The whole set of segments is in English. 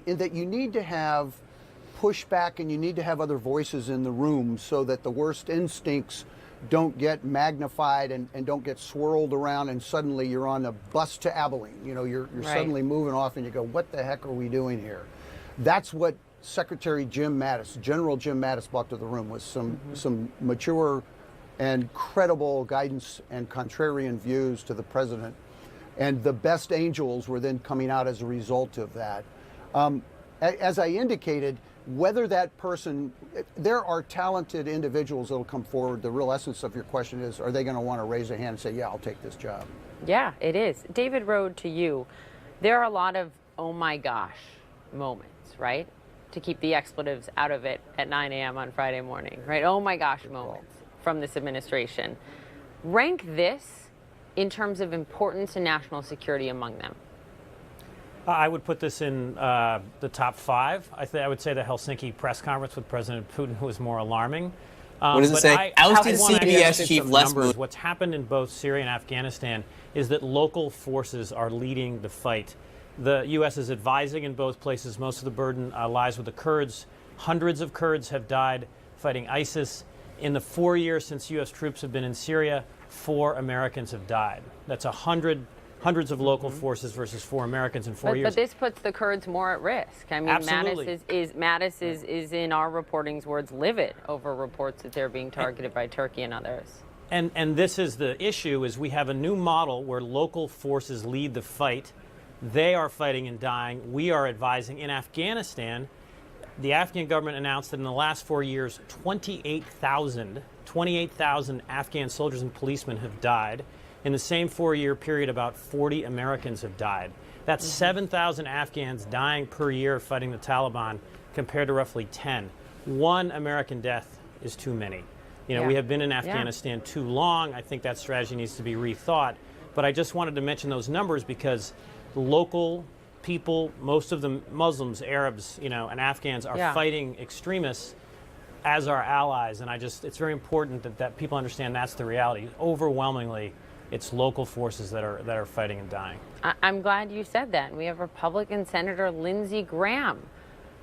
in that you need to have pushback and you need to have other voices in the room so that the worst instincts don't get magnified and don't get swirled around and suddenly you're on a bus to Abilene. You know, you're Right. suddenly moving off and you go, what the heck are we doing here? That's what Secretary Jim Mattis, General Jim Mattis brought to the room, was some mature and credible guidance and contrarian views to the president. And the best angels were then coming out as a result of that. As I indicated, whether that person, there are talented individuals that will come forward. The real essence of your question is, are they going to want to raise a hand and say, yeah, I'll take this job? Yeah, it is. David Rode, to you, there are a lot of oh my gosh moments, right? To keep the expletives out of it at 9 a.m. on Friday morning, right? Oh my gosh moments from this administration. Rank this in terms of importance and national security among them. I would put this in the top 5. I would say the Helsinki press conference with President Putin was more alarming. What does it say? Ousted CBS chief Les Moonves. What's happened in both Syria and Afghanistan is that local forces are leading the fight. The U.S. is advising in both places. Most of the burden lies with the Kurds. Hundreds of Kurds have died fighting ISIS. In the 4 years since U.S. troops have been in Syria, 4 Americans have died. That's hundreds of local forces versus 4 Americans in 4 years. But this puts the Kurds more at risk. I mean, Absolutely. Mattis is in our reporting's words livid over reports that they're being targeted by Turkey and others. And this is the issue: is we have a new model where local forces lead the fight. They are fighting and dying. We are advising. In Afghanistan, the Afghan government announced that in the last 4 years, 28,000 Afghan soldiers and policemen have died. In the same 4-year period, about 40 Americans have died. That's 7,000 Afghans dying per year fighting the Taliban compared to roughly 10. 1 American death is too many. You know, we have been in Afghanistan too long. I think that strategy needs to be rethought. But I just wanted to mention those numbers because local people, most of them Muslims, Arabs, you know, and Afghans are fighting extremists as our allies. And it's very important that people understand that's the reality. Overwhelmingly, it's local forces that are fighting and dying. I'm glad you said that. And we have Republican Senator Lindsey Graham,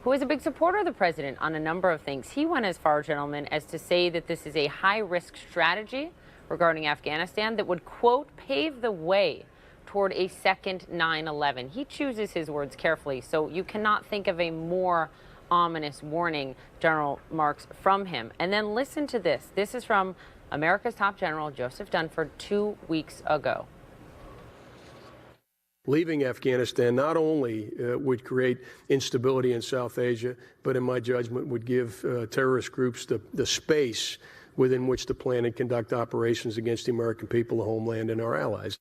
who is a big supporter of the president on a number of things. He went as far, gentlemen, as to say that this is a high-risk strategy regarding Afghanistan that would, quote, pave the way toward a second 9/11. He chooses his words carefully, so you cannot think of a more ominous warning, General Marks, from him. And then listen to this. This is from America's top general, Joseph Dunford, 2 weeks ago. Leaving Afghanistan not only would create instability in South Asia, but in my judgment would give terrorist groups the space within which to plan and conduct operations against the American people, the homeland, and our allies.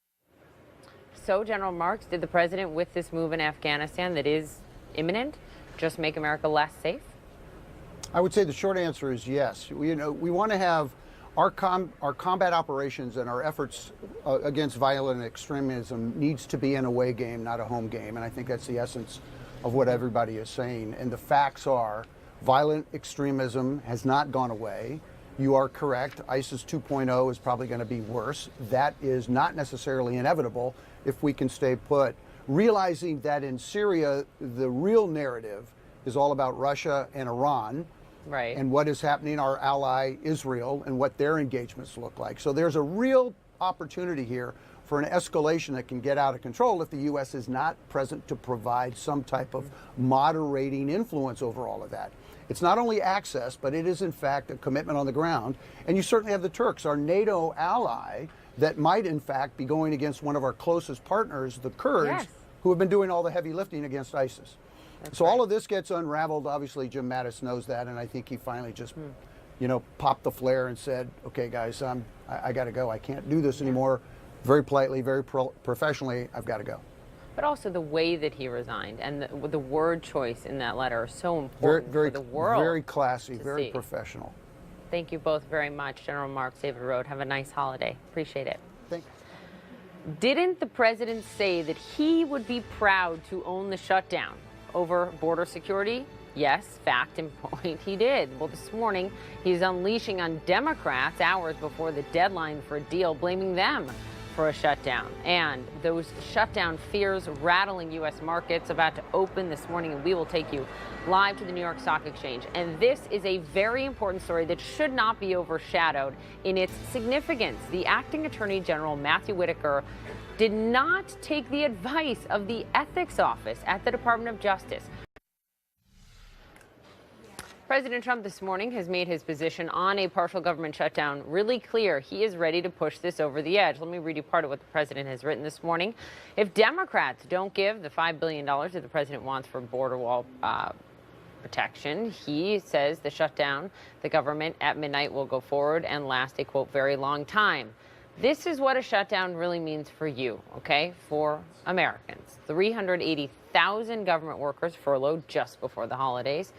So, General Marks, did the president, with this move in Afghanistan that is imminent, just make America less safe? I would say the short answer is yes. We want to have our combat operations and our efforts against violent extremism needs to be an away game, not a home game. And I think that's the essence of what everybody is saying. And the facts are violent extremism has not gone away. You are correct. ISIS 2.0 is probably going to be worse. That is not necessarily inevitable if we can stay put. Realizing that in Syria, the real narrative is all about Russia and Iran. Right. And what is happening, our ally Israel, and what their engagements look like. So there's a real opportunity here for an escalation that can get out of control if the U.S. is not present to provide some type of moderating influence over all of that. It's not only access, but it is in fact a commitment on the ground. And you certainly have the Turks, our NATO ally, that might in fact be going against one of our closest partners, the Kurds, who have been doing all the heavy lifting against ISIS. So all of this gets unraveled. Obviously, Jim Mattis knows that, and I think he finally just, popped the flare and said, "Okay, guys, I got to go. I can't do this anymore." Very politely, very professionally, I've got to go. But also the way that he resigned and the word choice in that letter are so important for the world. Very classy, very professional. Thank you both very much, General Marks, David Rode. Have a nice holiday. Appreciate it. Thanks. Didn't the president say that he would be proud to own the shutdown over border security? Yes, fact and point, he did. Well, this morning, he's unleashing on Democrats hours before the deadline for a deal, blaming them for a shutdown, and those shutdown fears rattling U.S. markets about to open this morning, and we will take you live to the New York Stock Exchange. And this is a very important story that should not be overshadowed in its significance. The acting Attorney General, Matthew Whitaker, did not take the advice of the ethics office at the Department of Justice. President Trump this morning has made his position on a partial government shutdown really clear. He is ready to push this over the edge. Let me read you part of what the president has written this morning. If Democrats don't give the $5 billion that the president wants for border wall protection, he says the shutdown, the government at midnight will go forward and last a, quote, very long time. This is what a shutdown really means for you, okay, for Americans. 380,000 government workers furloughed just before the holidays.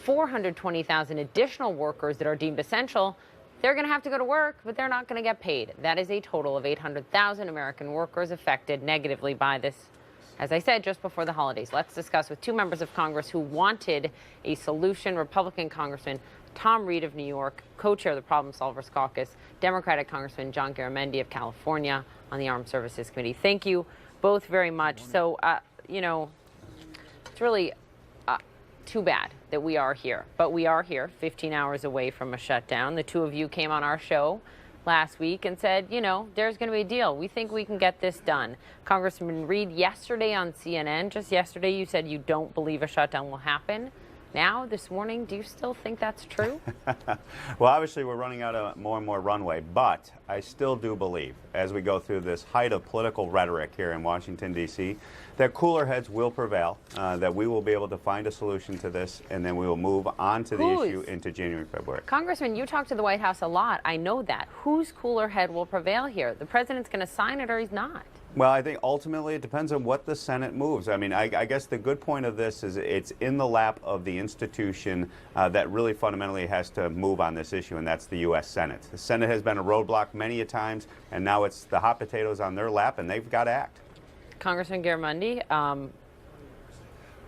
420,000 additional workers that are deemed essential. They're going to have to go to work, but they're not going to get paid. That is a total of 800,000 American workers affected negatively by this, as I said, just before the holidays. Let's discuss with two members of Congress who wanted a solution. Republican Congressman Tom Reed of New York, co-chair of the Problem Solvers Caucus, Democratic Congressman John Garamendi of California on the Armed Services Committee. Thank you both very much. So, it's really too bad that we are here, but we are here 15 hours away from a shutdown. The two of you came on our show last week and said, there's going to be a deal. We think we can get this done. Congressman Reed, yesterday on CNN, just yesterday, you said you don't believe a shutdown will happen. Now, this morning, do you still think that's true? Well, obviously, we're running out of more and more runway, but I still do believe, as we go through this height of political rhetoric here in Washington, D.C., that cooler heads will prevail, that we will be able to find a solution to this, and then we will move on to the issue into January, February. Congressman, you talk to the White House a lot. I know that. Whose cooler head will prevail here? The president's going to sign it or he's not? Well, I think ultimately it depends on what the Senate moves. I mean, I guess the good point of this is it's in the lap of the institution that really fundamentally has to move on this issue, and that's the U.S. Senate. The Senate has been a roadblock many a times, and now it's the hot potatoes on their lap, and they've got to act. Congressman Garamendi,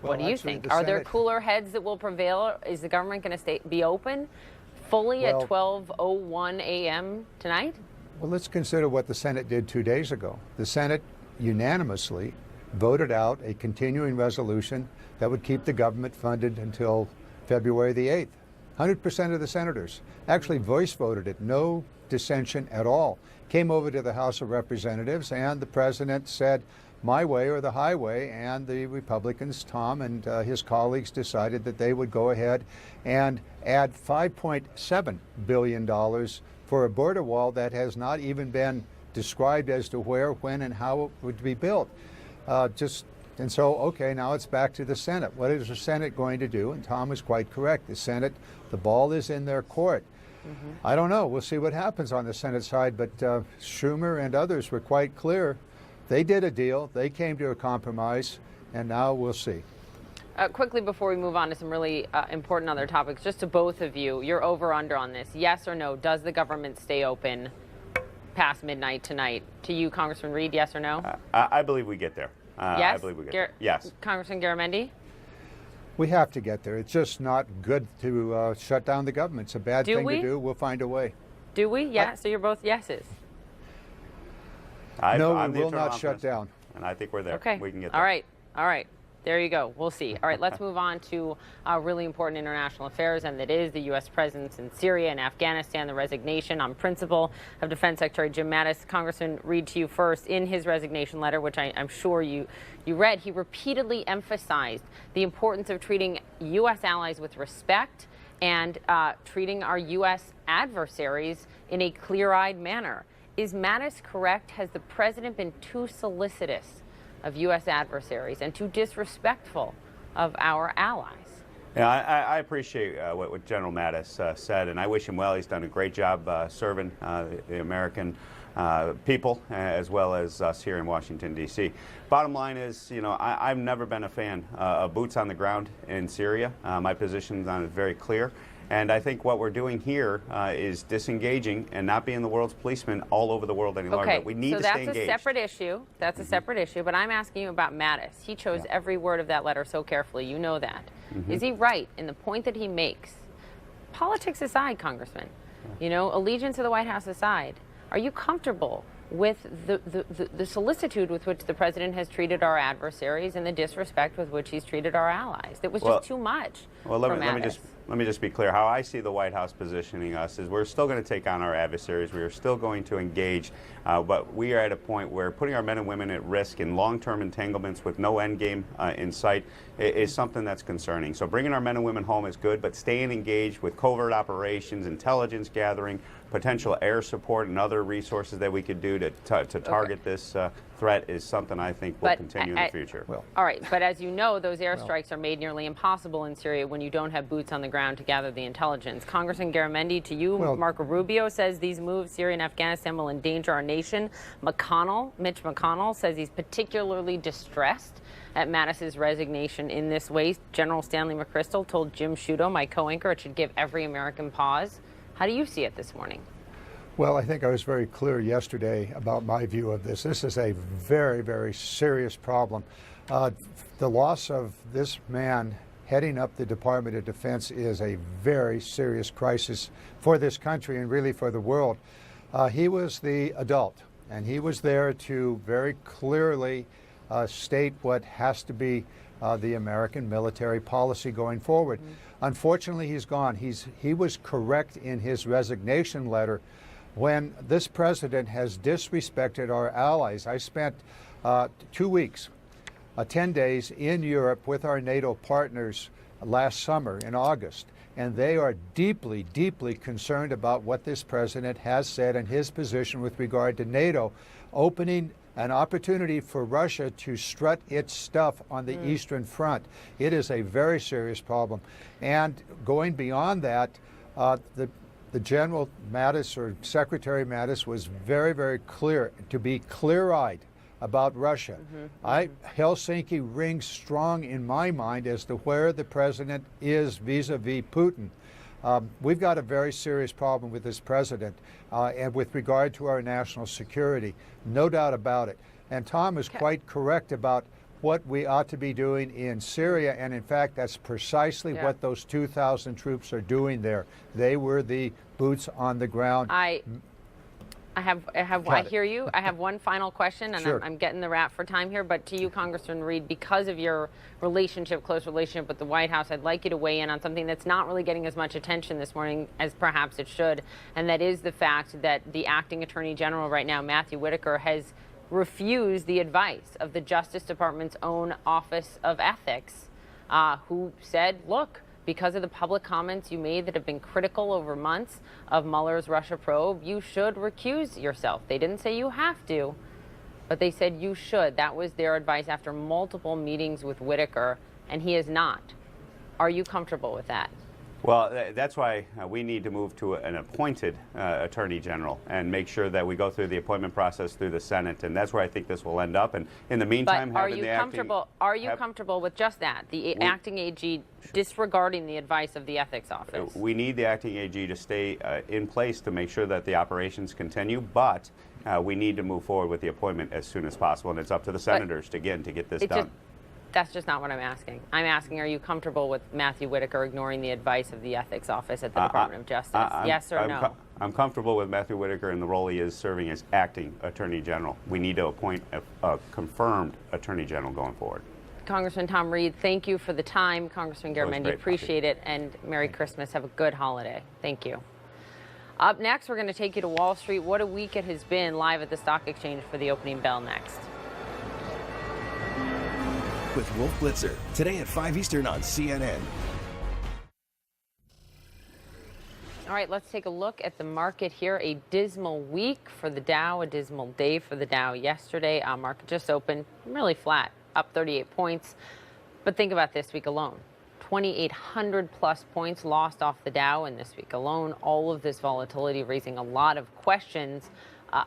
what do you think? Are there cooler heads that will prevail? Is the government going to be open fully at 12:01 a.m. tonight? Well, let's consider what the Senate did 2 days ago. The Senate unanimously voted out a continuing resolution that would keep the government funded until February the 8th. 100% of the senators actually voice voted it, no dissension at all. Came over to the House of Representatives, and the president said, my way or the highway, and the Republicans, Tom and his colleagues, decided that they would go ahead and add $5.7 billion for a border wall that has not even been described as to where, when, and how it would be built. And so, okay, now it's back to the Senate. What is the Senate going to do? And Tom was quite correct. The Senate, the ball is in their court. I don't know. We'll see what happens on the Senate side, but Schumer and others were quite clear. They did a deal. They came to a compromise, and now we'll see. Quickly, before we move on to some really important other topics, just to both of you, you're over-under on this. Yes or no, does the government stay open past midnight tonight? To you, Congressman Reed, yes or no? I believe we get there. Yes? I believe we get there. Yes. Congressman Garamendi? We have to get there. It's just not good to shut down the government. It's a bad thing to do. We'll find a way. Do we? Yeah, so you're both yeses. No, we will not shut down. And I think we're there. Okay. We can get there. All right. There you go. We'll see. All right, let's move on to really important international affairs, and that is the U.S. presence in Syria and Afghanistan, the resignation on principle of Defense Secretary Jim Mattis. Congressman, read to you first. In his resignation letter, which I'm sure you read, he repeatedly emphasized the importance of treating U.S. allies with respect and treating our U.S. adversaries in a clear-eyed manner. Is Mattis correct? Has the president been too solicitous of U.S. adversaries and too disrespectful of our allies? Yeah, I appreciate what General Mattis said, and I wish him well. He's done a great job serving the American people as well as us here in Washington, D.C. Bottom line is, I've never been a fan of boots on the ground in Syria. My position on it is very clear. And I think what we're doing here is disengaging and not being the world's policeman all over the world any longer. We need to stay engaged. So that's a separate issue. That's a separate issue. But I'm asking you about Mattis. He chose every word of that letter so carefully. You know that. Is he right in the point that he makes? Politics aside, Congressman, allegiance to the White House aside, are you comfortable with the solicitude with which the president has treated our adversaries and the disrespect with which he's treated our allies. It was just too much. Well, let me just be clear. How I see the White House positioning us is we're still going to take on our adversaries. We are still going to engage, but we are at a point where putting our men and women at risk in long-term entanglements with no end game in sight is something that's concerning. So bringing our men and women home is good, but staying engaged with covert operations, intelligence gathering, potential air support, and other resources that we could do to target this threat is something I think will continue in the future. All right, but as you know, those airstrikes are made nearly impossible in Syria when you don't have boots on the ground to gather the intelligence. Congressman Garamendi, to you, Marco Rubio says these moves, Syria and Afghanistan, will endanger our nation. Mitch McConnell, says he's particularly distressed at Mattis's resignation in this way. General Stanley McChrystal told Jim Sciutto, my co-anchor, it should give every American pause. How do you see it this morning? Well, I think I was very clear yesterday about my view of this. This is a very, very serious problem. The loss of this man heading up the Department of Defense is a very serious crisis for this country and really for the world. He was the adult, and he was there to very clearly state what has to be the American military policy going forward. Unfortunately, he's gone. He was correct in his resignation letter. When this president has disrespected our allies, I spent 2 weeks, 10 days in Europe with our NATO partners last summer in August, and they are deeply, deeply concerned about what this president has said and his position with regard to NATO, opening an opportunity for Russia to strut its stuff on the Eastern Front. It is a very serious problem. And going beyond that, the General Mattis, or Secretary Mattis, was very, very clear, to be clear-eyed about Russia. Helsinki rings strong in my mind as to where the president is vis-a-vis Putin. We've got a very serious problem with this president and with regard to our national security, no doubt about it. And Tom is quite correct about what we ought to be doing in Syria, and in fact, that's precisely what those 2,000 troops are doing there. They were the boots on the ground. I hear you. I have one final question, and I'm getting the wrap for time here. But to you, Congressman Reed, because of your close relationship with the White House, I'd like you to weigh in on something that's not really getting as much attention this morning as perhaps it should, and that is the fact that the acting Attorney General right now, Matthew Whitaker, has refused the advice of the Justice Department's own Office of Ethics, who said, look, because of the public comments you made that have been critical over months of Mueller's Russia probe, you should recuse yourself. They didn't say you have to, but they said you should. That was their advice after multiple meetings with Whitaker, and he is not. Are you comfortable with that? Well, that's why we need to move to an appointed Attorney General and make sure that we go through the appointment process through the Senate, and that's where I think this will end up. And in the meantime, are you comfortable with just that, the acting AG disregarding the advice of the Ethics Office? We need the acting AG to stay in place to make sure that the operations continue, but we need to move forward with the appointment as soon as possible, and it's up to the senators to get this done. That's just not what I'm asking. I'm asking, are you comfortable with Matthew Whitaker ignoring the advice of the Ethics Office at the Department of Justice? Yes or no? I'm comfortable with Matthew Whitaker in the role he is serving as acting Attorney General. We need to appoint a confirmed Attorney General going forward. Congressman Tom Reed, thank you for the time. Congressman Garamendi, appreciate it. And Merry Christmas. Have a good holiday. Thank you. Up next, we're going to take you to Wall Street. What a week it has been, live at the stock exchange for the opening bell next. With Wolf Blitzer, today at 5 Eastern on CNN. All right, let's take a look at the market here. A dismal week for the Dow, a dismal day for the Dow yesterday. Market just opened really flat, up 38 points. But think about this week alone. 2,800 plus points lost off the Dow in this week alone. All of this volatility raising a lot of questions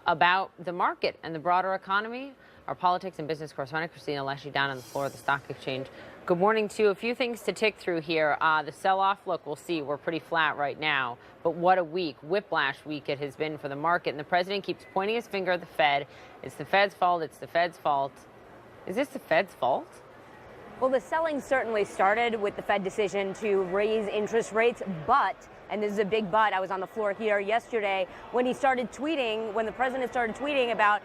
about the market and the broader economy. Our politics and business correspondent, Christina Leshy, down on the floor of the stock exchange. Good morning to you. A few things to tick through here. The sell-off, look, we'll see. We're pretty flat right now. But what a week, whiplash week it has been for the market. And the president keeps pointing his finger at the Fed. It's the Fed's fault. It's the Fed's fault. Is this the Fed's fault? Well, the selling certainly started with the Fed decision to raise interest rates, but, and this is a big but, I was on the floor here yesterday when he started tweeting, when the president started tweeting about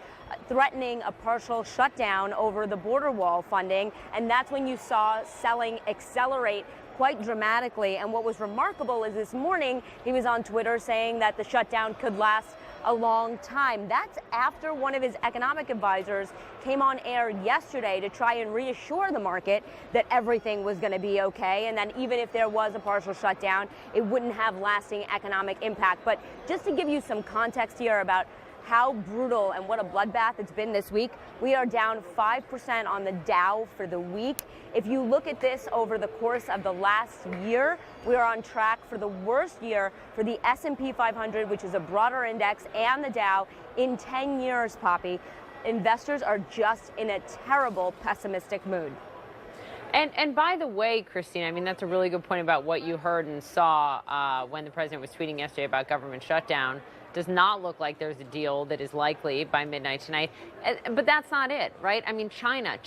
threatening a partial shutdown over the border wall funding, and that's when you saw selling accelerate quite dramatically. And what was remarkable is this morning he was on Twitter saying that the shutdown could last a long time. That's after one of his economic advisors came on air yesterday to try and reassure the market that everything was going to be okay, and that even if there was a partial shutdown, it wouldn't have lasting economic impact. But just to give you some context here about how brutal and what a bloodbath it's been this week, we are down 5% on the Dow for the week. If you look at this over the course of the last year, we are on track for the worst year for the S&P 500, which is a broader index, and the Dow in 10 years, Poppy. Investors are just in a terrible pessimistic mood. And by the way, Christina, I mean, that's a really good point about what you heard and saw when the president was tweeting yesterday about government shutdown. Does not look like there's a deal that is likely by midnight tonight. But that's not it, right? I mean, China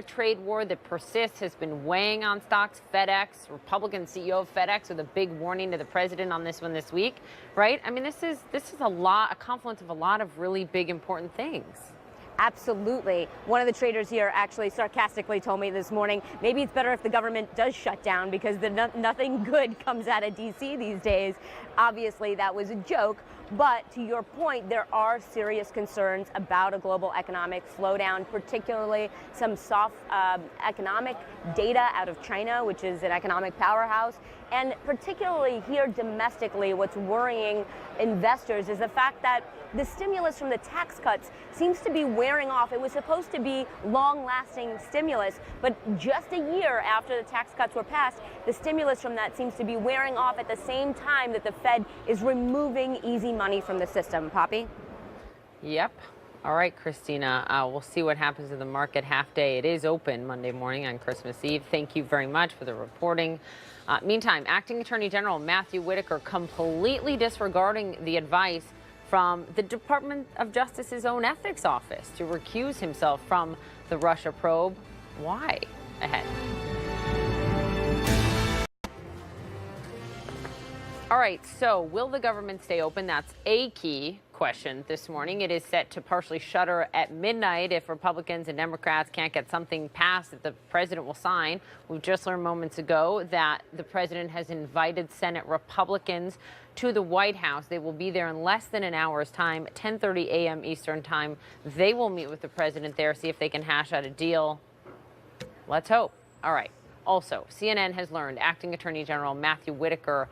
trade war that persists has been weighing on stocks. FedEx, Republican CEO of FedEx with a big warning to the president on this one this week, right? I mean, this is a confluence of a lot of really big, important things. Absolutely. One of the traders here actually sarcastically told me this morning, maybe it's better if the government does shut down because nothing good comes out of D.C. these days. Obviously, that was a joke. But to your point, there are serious concerns about a global economic slowdown, particularly some soft economic data out of China, which is an economic powerhouse. And particularly here domestically, what's worrying investors is the fact that the stimulus from the tax cuts seems to be wearing off. It was supposed to be long-lasting stimulus, but just a year after the tax cuts were passed, the stimulus from that seems to be wearing off at the same time that the Fed is removing easy money from the system. Poppy? Yep. All right, Christina, we'll see what happens to the market half day. It is open Monday morning on Christmas Eve. Thank you very much for the reporting. Meantime, Acting Attorney General Matthew Whitaker completely disregarding the advice from the Department of Justice's own ethics office to recuse himself from the Russia probe. Why? Ahead. All right, so will the government stay open? That's a key question this morning. It is set to partially shutter at midnight if Republicans and Democrats can't get something passed that the president will sign. We just learned moments ago that the president has invited Senate Republicans to the White House. They will be there in less than an hour's time, 10:30 a.m. Eastern time. They will meet with the president there, see if they can hash out a deal. Let's hope. All right. Also, CNN has learned Acting Attorney General Matthew Whitaker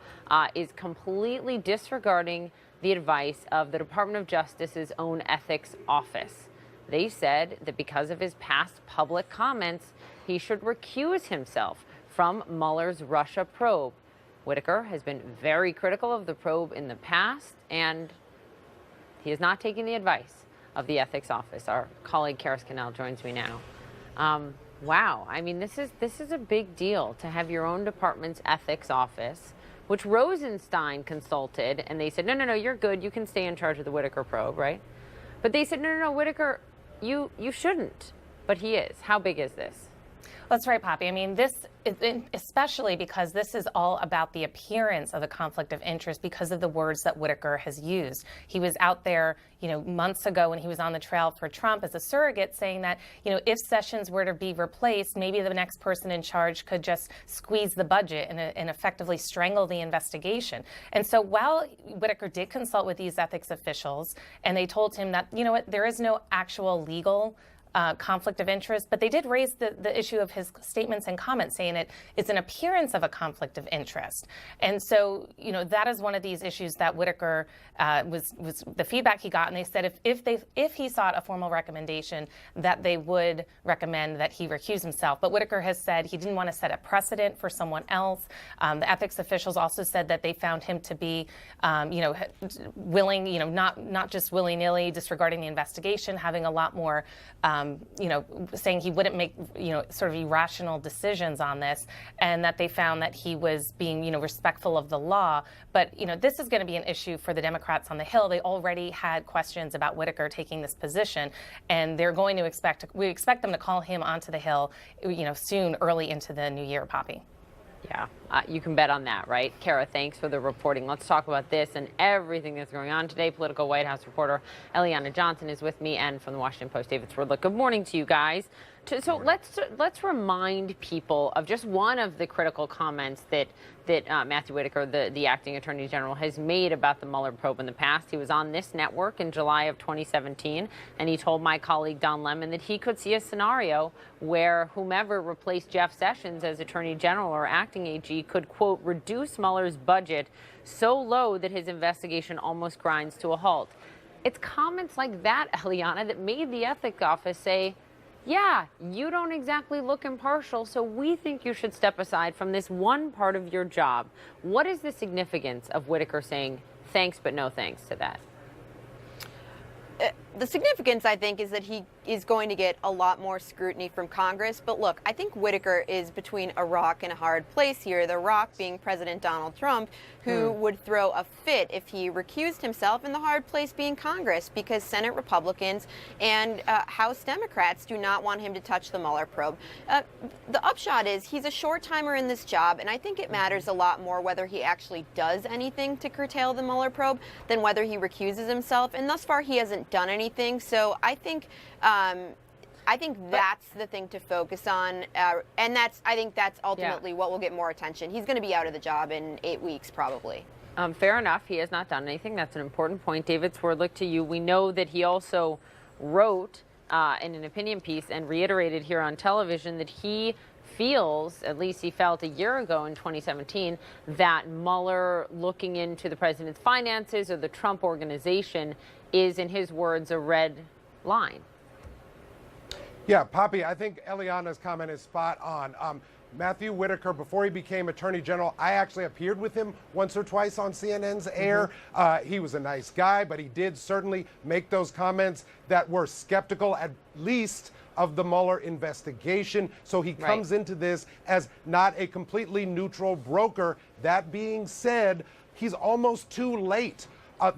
is completely disregarding the advice of the Department of Justice's own ethics office. They said that because of his past public comments, he should recuse himself from Mueller's Russia probe. Whitaker has been very critical of the probe in the past, and he is not taking the advice of the ethics office. Our colleague Karis Cannell joins me now. Wow, I mean, this is a big deal to have your own department's ethics office, which Rosenstein consulted, and they said, no, you're good. You can stay in charge of the Whitaker probe, right? But they said, no, Whitaker, you shouldn't. But he is. How big is this? That's right, Poppy. I mean, this, especially because this is all about the appearance of a conflict of interest because of the words that Whitaker has used. He was out there, months ago when he was on the trail for Trump as a surrogate saying that, if Sessions were to be replaced, maybe the next person in charge could just squeeze the budget and effectively strangle the investigation. And so while Whitaker did consult with these ethics officials and they told him that, there is no actual legal conflict of interest, but they did raise the issue of his statements and comments saying it's an appearance of a conflict of interest. And so, that is one of these issues that Whitaker was the feedback he got. And they said if he sought a formal recommendation that they would recommend that he recuse himself. But Whitaker has said he didn't want to set a precedent for someone else. The ethics officials also said that they found him to be, willing, not just willy-nilly disregarding the investigation, having a lot more saying he wouldn't make, sort of irrational decisions on this, and that they found that he was being, respectful of the law. But, this is going to be an issue for the Democrats on the Hill. They already had questions about Whitaker taking this position, and they're going to we expect them to call him onto the Hill, soon, early into the new year, Poppy. Yeah, you can bet on that, right? Kara, thanks for the reporting. Let's talk about this and everything that's going on today. Political White House reporter Eliana Johnson is with me, and from the Washington Post, David Swerdlock. Good morning to you guys. So let's remind people of just one of the critical comments that Matthew Whitaker, the acting attorney general, has made about the Mueller probe in the past. He was on this network in July of 2017, and he told my colleague Don Lemon that he could see a scenario where whomever replaced Jeff Sessions as attorney general or acting AG could, quote, reduce Mueller's budget so low that his investigation almost grinds to a halt. It's comments like that, Eliana, that made the ethics office say, yeah, you don't exactly look impartial, so we think you should step aside from this one part of your job. What is the significance of Whitaker saying thanks but no thanks to that? The significance, I think, is that he is going to get a lot more scrutiny from Congress. But look, I think Whitaker is between a rock and a hard place here. The rock being President Donald Trump, who would throw a fit if he recused himself, and the hard place being Congress, because Senate Republicans and House Democrats do not want him to touch the Mueller probe. The upshot is he's a short timer in this job, and I think it matters a lot more whether he actually does anything to curtail the Mueller probe than whether he recuses himself. And thus far, he hasn't done anything. So I think that's the thing to focus on, and I think that's ultimately what will get more attention. He's going to be out of the job in 8 weeks, probably. Fair enough. He has not done anything. That's an important point. David Swerdlock, to you. We know that he also wrote in an opinion piece and reiterated here on television that he feels, at least he felt a year ago in 2017, that Mueller looking into the president's finances or the Trump organization is, in his words, a red line. Yeah, Poppy, I think Eliana's comment is spot on. Matthew Whitaker, before he became Attorney General, I actually appeared with him once or twice on CNN's air. He was a nice guy, but he did certainly make those comments that were skeptical, at least, of the Mueller investigation. So he comes into this as not a completely neutral broker. That being said, he's almost too late.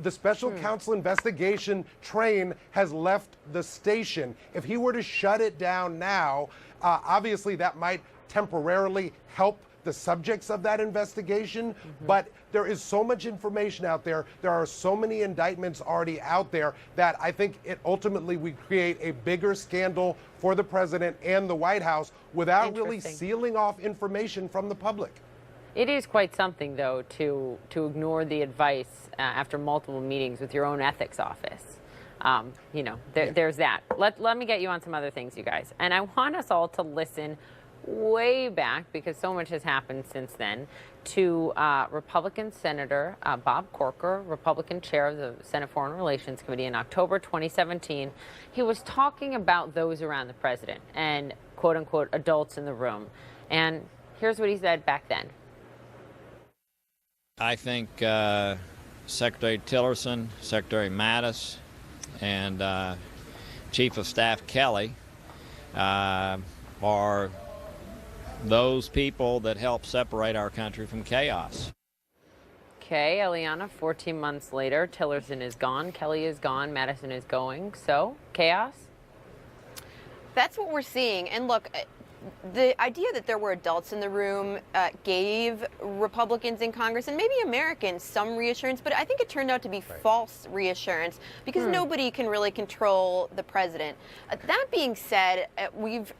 The special counsel investigation train has left the station. If he were to shut it down now, obviously that might temporarily help the subjects of that investigation, but there is so much information out there, there are so many indictments already out there, that I think it ultimately would create a bigger scandal for the president and the White House without really sealing off information from the public. It is quite something, though, to ignore the advice after multiple meetings with your own ethics office. There's that. Let me get you on some other things, you guys. And I want us all to listen way back, because so much has happened since then, to Republican Senator Bob Corker, Republican chair of the Senate Foreign Relations Committee, in October 2017. He was talking about those around the president and, quote unquote, adults in the room. And here's what he said back then. I think Secretary Tillerson, Secretary Mattis, and Chief of Staff Kelly are those people that help separate our country from chaos. Okay, Eliana, 14 months later, Tillerson is gone, Kelly is gone, Madison is going. So, chaos? That's what we're seeing. And look, the idea that there were adults in the room gave Republicans in Congress and maybe Americans some reassurance, but I think it turned out to be false reassurance, because nobody can really control the president. That being said, we've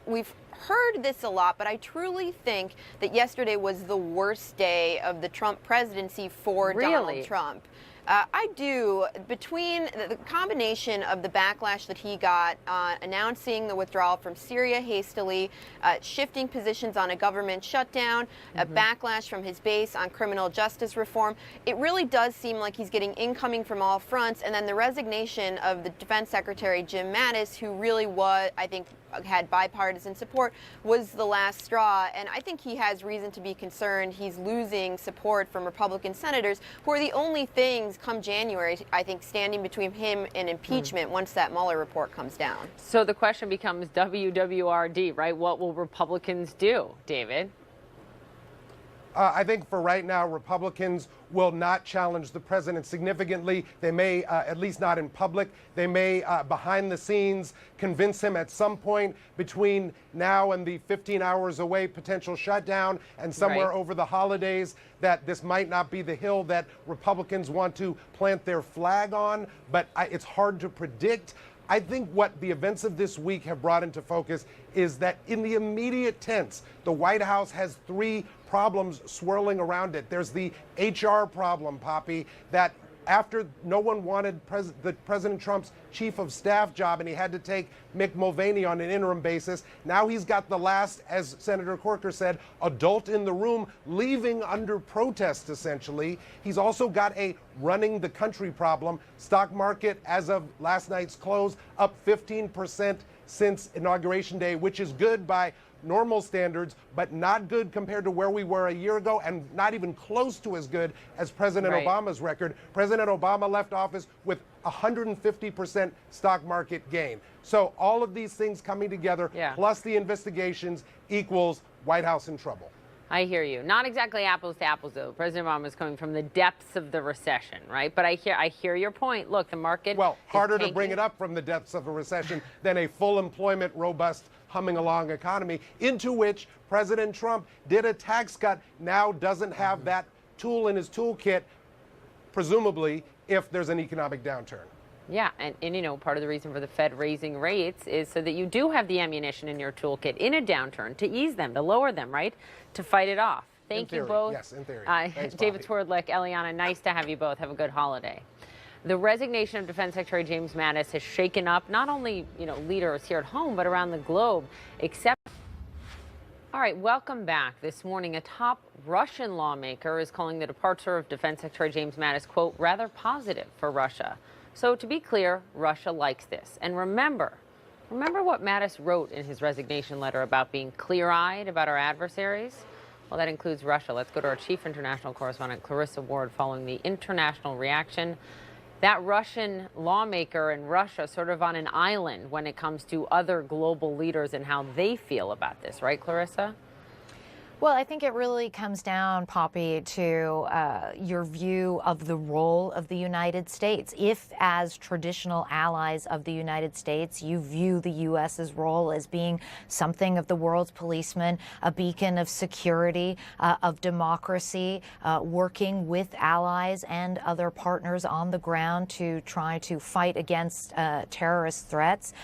heard this a lot, but I truly think that yesterday was the worst day of the Trump presidency for Donald Trump. I do. Between the combination of the backlash that he got announcing the withdrawal from Syria hastily, shifting positions on a government shutdown, a backlash from his base on criminal justice reform, it really does seem like he's getting incoming from all fronts. And then the resignation of the Defense Secretary Jim Mattis, who really was, I think, had bipartisan support, was the last straw. And I think he has reason to be concerned. He's losing support from Republican senators who are the only things come January, I think, standing between him and impeachment once that Mueller report comes down. So the question becomes WWRD, right? What will Republicans do, David? I think for right now, Republicans will not challenge the president significantly. They may, at least not in public, they may, behind the scenes, convince him at some point between now and the 15 hours away potential shutdown and somewhere over the holidays that this might not be the hill that Republicans want to plant their flag on, but it's hard to predict. I think what the events of this week have brought into focus is that in the immediate tense, the White House has three problems swirling around it. There's the HR problem, Poppy, that after no one wanted President Trump's chief of staff job and he had to take Mick Mulvaney on an interim basis, now he's got the last, as Senator Corker said, adult in the room leaving under protest, essentially. He's also got a running the country problem. Stock market, as of last night's close, up 15% since Inauguration Day, which is good by normal standards, but not good compared to where we were a year ago and not even close to as good as President Obama's record. President Obama left office with 150% stock market gain. So all of these things coming together, plus the investigations, equals White House in trouble. I hear you. Not exactly apples to apples, though. President Obama is coming from the depths of the recession, right? But I hear your point. Look, the market. Well, harder to bring it up from the depths of a recession than a full employment, robust, humming along economy, into which President Trump did a tax cut, now doesn't have that tool in his toolkit, presumably, if there's an economic downturn. Yeah, and you know, part of the reason for the Fed raising rates is so that you do have the ammunition in your toolkit in a downturn to ease them, to lower them, right? To fight it off. Thank you both. Yes, in theory. Thanks, David Swerdlick, Eliana, nice to have you both. Have a good holiday. The resignation of Defense Secretary James Mattis has shaken up not only, you know, leaders here at home, but around the globe, except. All right, welcome back. This morning, a top Russian lawmaker is calling the departure of Defense Secretary James Mattis, quote, rather positive for Russia. So to be clear, Russia likes this. And remember what Mattis wrote in his resignation letter about being clear-eyed about our adversaries? Well, that includes Russia. Let's go to our chief international correspondent, Clarissa Ward, following the international reaction. That Russian lawmaker in Russia sort of on an island when it comes to other global leaders and how they feel about this, right, Clarissa? Well, I think it really comes down, Poppy, to your view of the role of the United States. If, as traditional allies of the United States, you view the U.S.'s role as being something of the world's policeman, a beacon of security, of democracy, working with allies and other partners on the ground to try to fight against terrorist threats,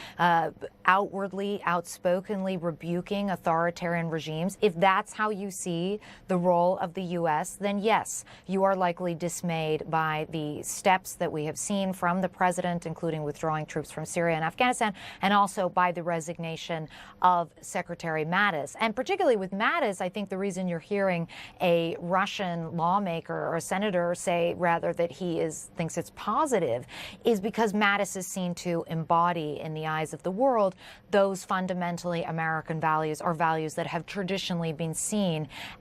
outwardly, outspokenly rebuking authoritarian regimes, if that's how you see the role of the U.S., then yes, you are likely dismayed by the steps that we have seen from the president, including withdrawing troops from Syria and Afghanistan, and also by the resignation of Secretary Mattis. And particularly with Mattis, I think the reason you're hearing a Russian lawmaker or a senator say rather that he thinks it's positive is because Mattis is seen to embody in the eyes of the world those fundamentally American values, or values that have traditionally been seen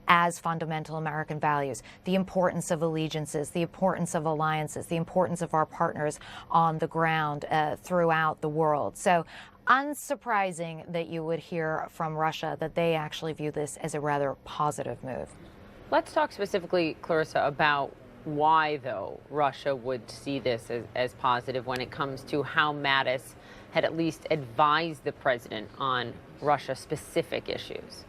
as fundamental American values. The importance of allegiances, the importance of alliances, the importance of our partners on the ground throughout the world. So unsurprising that you would hear from Russia that they actually view this as a rather positive move. Let's talk specifically, Clarissa, about why, though, Russia would see this as positive when it comes to how Mattis had at least advised the president on Russia-specific issues.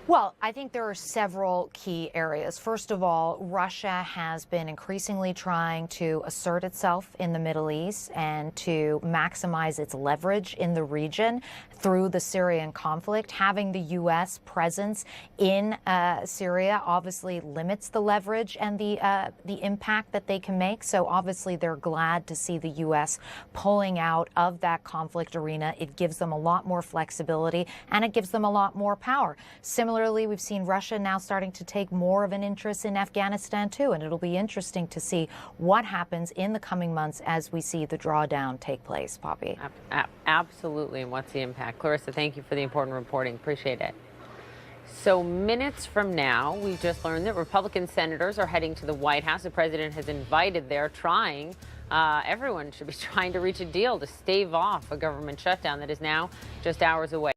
Well, I think there are several key areas. First of all, Russia has been increasingly trying to assert itself in the Middle East and to maximize its leverage in the region through the Syrian conflict. Having the U.S. presence in Syria obviously limits the leverage and the impact that they can make. So obviously they're glad to see the U.S. pulling out of that conflict arena. It gives them a lot more flexibility and it gives them a lot more power. Similarly, we've seen Russia now starting to take more of an interest in Afghanistan too, and it'll be interesting to see what happens in the coming months as we see the drawdown take place, Poppy. Absolutely, and what's the impact? Clarissa, thank you for the important reporting. Appreciate it. So minutes from now, we just learned that Republican senators are heading to the White House. The president has invited there, everyone should be trying to reach a deal to stave off a government shutdown that is now just hours away.